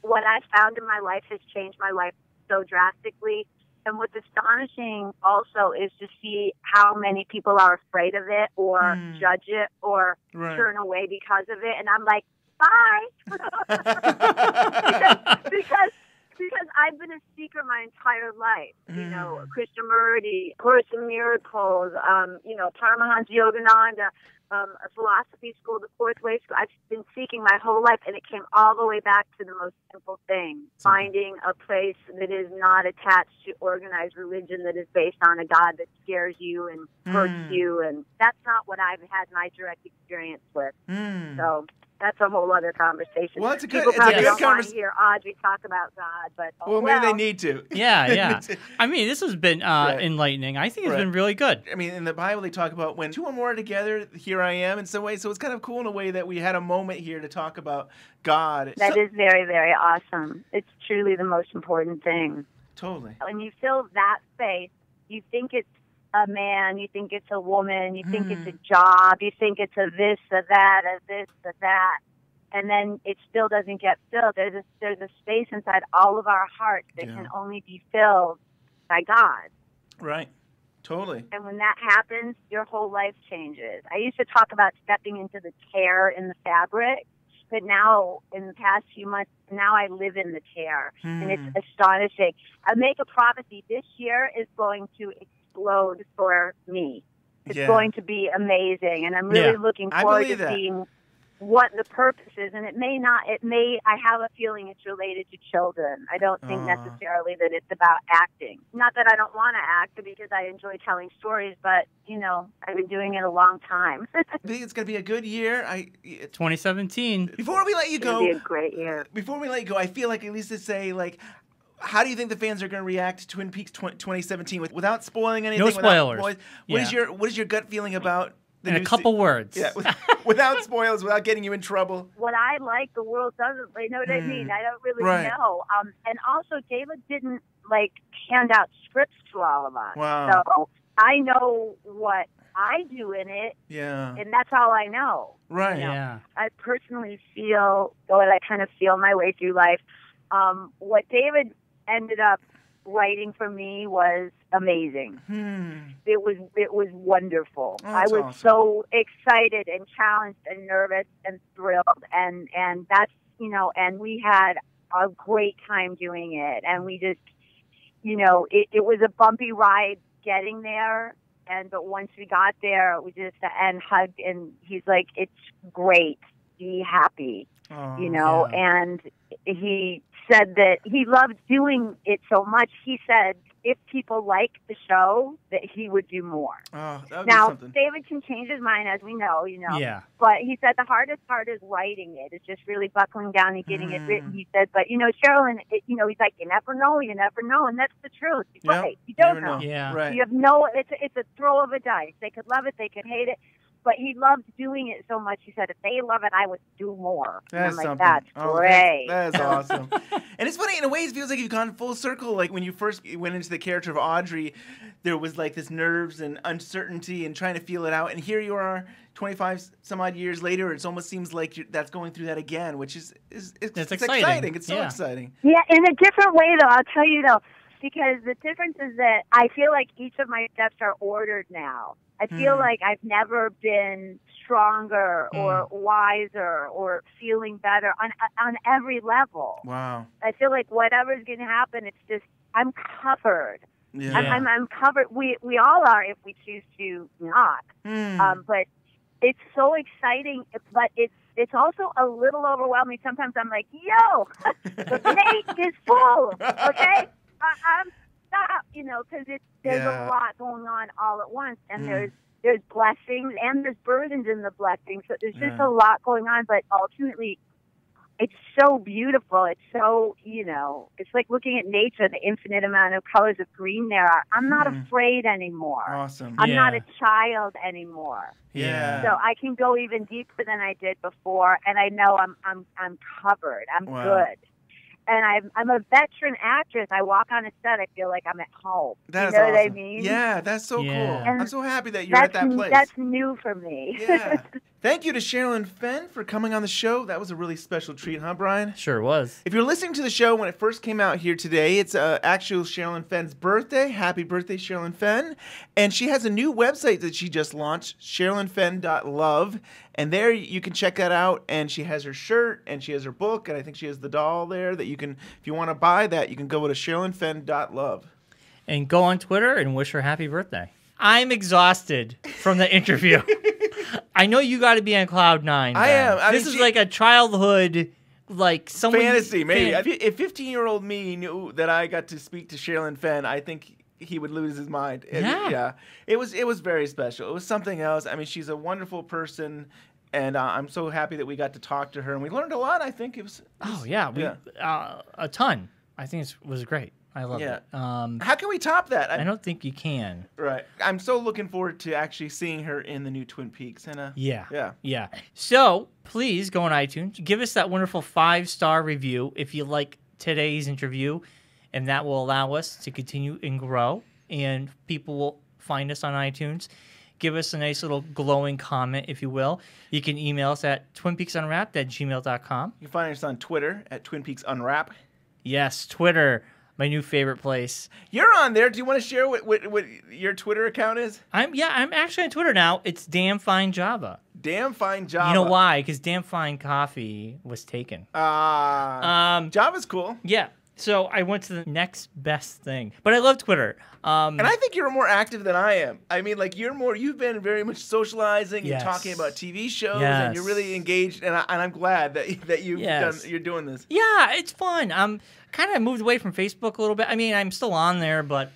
what I found in my life has changed my life so drastically. And what's astonishing also is to see how many people are afraid of it, or judge it, or turn away because of it. And I'm like, bye. because I've been a seeker my entire life. Krishnamurti, Course in Miracles, Paramahansa Yogananda, a philosophy school, the Fourth Way School. I've been seeking my whole life, and it came all the way back to the most simple thing: finding a place that is not attached to organized religion, that is based on a God that scares you and hurts you. And that's not what I've had my direct experience with. So that's a whole other conversation. Well, it's a good, People probably don't want to conversation. hear Audrey talk about God, but well, maybe they need to. Yeah. I mean, this has been enlightening. I think it's been really good. I mean, in the Bible, they talk about when two or more are together, here I am, in some way. So it's kind of cool in a way that we had a moment here to talk about God. That is very, very awesome. It's truly the most important thing. Totally. When you fill that space, you think it's a man, you think it's a woman, you think it's a job, you think it's a this, a that, a this, a that, and then it still doesn't get filled. There's a space inside all of our hearts that can only be filled by God. Right. Totally. And when that happens, your whole life changes. I used to talk about stepping into the tear in the fabric, but now, in the past few months, now I live in the tear, and it's astonishing. I make a prophecy. This year is going to explode for me. It's going to be amazing, and I'm really looking forward to seeing what the purpose is. And I have a feeling it's related to children. I don't think necessarily that it's about acting. Not that I don't want to act, because I enjoy telling stories, but, I've been doing it a long time. I think it's going to be a good year. 2017. Before we let you go. It's going to be a great year. Before we let you go, I feel like at least to say, How do you think the fans are going to react to Twin Peaks 2017 without spoiling anything? No spoilers. What is your gut feeling about the In new a couple words. Yeah, without spoilers, without getting you in trouble. What I like, the world doesn't. You know what I mean? I don't really know. And also, David didn't hand out scripts to all of us. Wow. So I know what I do in it. Yeah. And that's all I know. Right. You know? Yeah. I personally feel, I kind of feel my way through life. What David ended up writing for me was amazing. It was wonderful. Oh, I was so excited and challenged and nervous and thrilled, and that's and we had a great time doing it, and we just it was a bumpy ride getting there, but once we got there, we just hugged, and he's like, "It's great, be happy," and he said that he loved doing it so much. He said if people like the show, that he would do more. Oh, that would now, be something. David can change his mind, as we know, Yeah. But he said the hardest part is writing it. It's just really buckling down and getting it written. He said, but, Sherilyn, he's like, you never know, and that's the truth. He's right. You don't know. Yeah. Right. You have no, it's a throw of a dice. They could love it, they could hate it. But he loved doing it so much. He said, if they love it, I would do more. And I'm like, that's great. That's awesome. And it's funny, in a way, it feels like you've gone full circle. Like when you first went into the character of Audrey, there was this nerves and uncertainty and trying to feel it out. And here you are, 25 some odd years later, it almost seems like that's going through that again, which is exciting. It's so exciting. Yeah, in a different way, though, I'll tell you, though, because the difference is that I feel like each of my steps are ordered now. I feel like I've never been stronger or wiser or feeling better on every level. Wow. I feel like whatever's going to happen, it's just, I'm covered. Yeah. I'm covered. We all are if we choose to not. But it's so exciting, but it's also a little overwhelming. Sometimes I'm like, yo, the plate is full, okay? I'm stop, because there's a lot going on all at once, and there's blessings and there's burdens in the blessings. So there's just a lot going on, but ultimately, it's so beautiful. It's so, it's like looking at nature, the infinite amount of colors of green there are. I'm not afraid anymore. Awesome. I'm not a child anymore. Yeah. So I can go even deeper than I did before, and I know I'm covered. I'm good. And I'm a veteran actress. I walk on a set, I feel like I'm at home. That's what awesome. I mean? Yeah, that's so cool. And I'm so happy that you're at that place. That's new for me. Yeah. Thank you to Sherilyn Fenn for coming on the show. That was a really special treat, huh, Bryon? Sure was. If you're listening to the show when it first came out here today, it's actual Sherilyn Fenn's birthday. Happy birthday, Sherilyn Fenn. And she has a new website that she just launched, SherilynFenn.love. And there you can check that out. And she has her shirt and she has her book. And I think she has the doll there that you can, if you want to buy that, you can go to SherilynFenn.love. And go on Twitter and wish her happy birthday. I'm exhausted from the interview. I know you got to be on cloud 9. I am. This is like a childhood, someone fantasy. Maybe if 15-year-old me knew that I got to speak to Sherilyn Fenn, I think he would lose his mind. Yeah. It was very special. It was something else. I mean, she's a wonderful person, and I'm so happy that we got to talk to her, and we learned a lot. I think it was. A ton. I think it was great. I love it. How can we top that? I don't think you can. Right. I'm so looking forward to actually seeing her in the new Twin Peaks. And Yeah. So please go on iTunes. Give us that wonderful 5-star review if you like today's interview, and that will allow us to continue and grow. And people will find us on iTunes. Give us a nice little glowing comment, if you will. You can email us at twinpeaksunwrapped@gmail.com. You can find us on Twitter at Twin Peaks Unwrapped. Yes, Twitter. My new favorite place. You're on there. Do you want to share what your Twitter account is? I'm actually on Twitter now. It's Damn Fine Java. Damn Fine Java. You know why? Because Damn Fine Coffee was taken. Java's cool. Yeah. So I went to the next best thing. But I love Twitter. And I think you're more active than I am. I mean, you've been very much socializing. Yes. You're talking about TV shows, yes. and you're really engaged. And I'm glad that you're doing this. Yeah, it's fun. Kind of moved away from Facebook a little bit. I mean, I'm still on there, but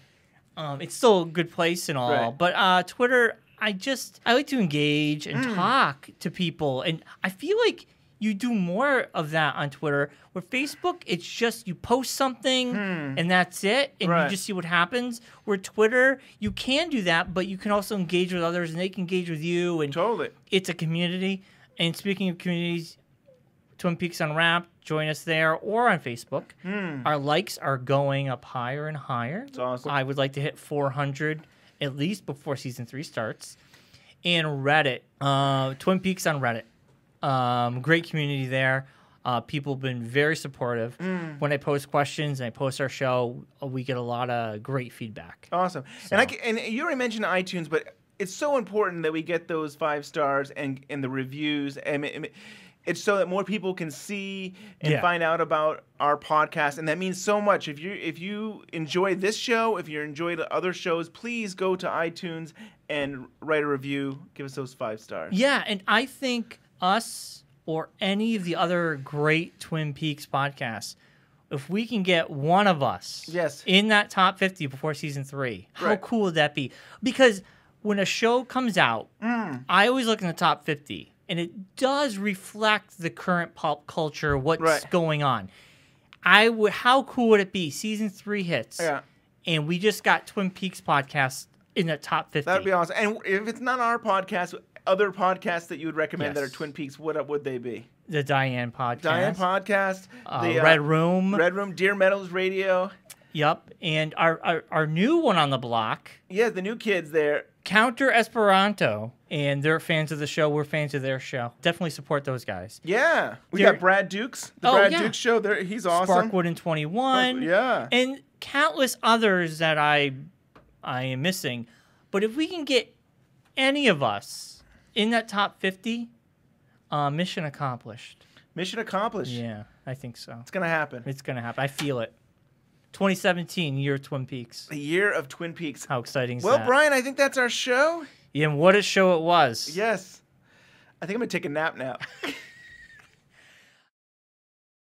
it's still a good place and all. Right. But Twitter, I like to engage and talk to people. And I feel like you do more of that on Twitter. With Facebook, it's just you post something and that's it, and you just see what happens. Where Twitter, you can do that, but you can also engage with others, and they can engage with you. And totally, it's a community. And speaking of communities, Twin Peaks Unwrapped, join us there or on Facebook. Our likes are going up higher and higher. That's awesome. I would like to hit 400 at least before season 3 starts. And Reddit, Twin Peaks on Reddit. Great community there. People have been very supportive. When I post questions and I post our show, we get a lot of great feedback. Awesome. So. And you already mentioned iTunes, but it's so important that we get those 5 stars and the reviews. And it's so that more people can see and find out about our podcast, and that means so much. If you enjoy this show, if you enjoy the other shows, please go to iTunes and write a review. Give us those 5 stars. Yeah, and I think us or any of the other great Twin Peaks podcasts, if we can get one of us in that top 50 before season 3, how cool would that be? Because when a show comes out, I always look in the top 50. And it does reflect the current pop culture, what's going on. How cool would it be? Season 3 hits, and we just got Twin Peaks podcast in the top 50. That'd be awesome. And if it's not our podcast, other podcasts that you would recommend that are Twin Peaks, what would they be? The Diane podcast. The Red Room, Dear Meadows Radio. Yep, and our new one on the block. Yeah, the new kids there. Counter Esperanto, and they're fans of the show. We're fans of their show. Definitely support those guys. Yeah. We got Brad Dukes. The Brad Dukes show. He's awesome. Sparkwood and 21. Yeah. And countless others that I am missing. But if we can get any of us in that top 50, mission accomplished. Mission accomplished. Yeah, I think so. It's going to happen. It's going to happen. I feel it. 2017, year of Twin Peaks. The year of Twin Peaks. How exciting is that? Well, Bryon, I think that's our show. Yeah, and what a show it was. Yes. I think I'm going to take a nap now.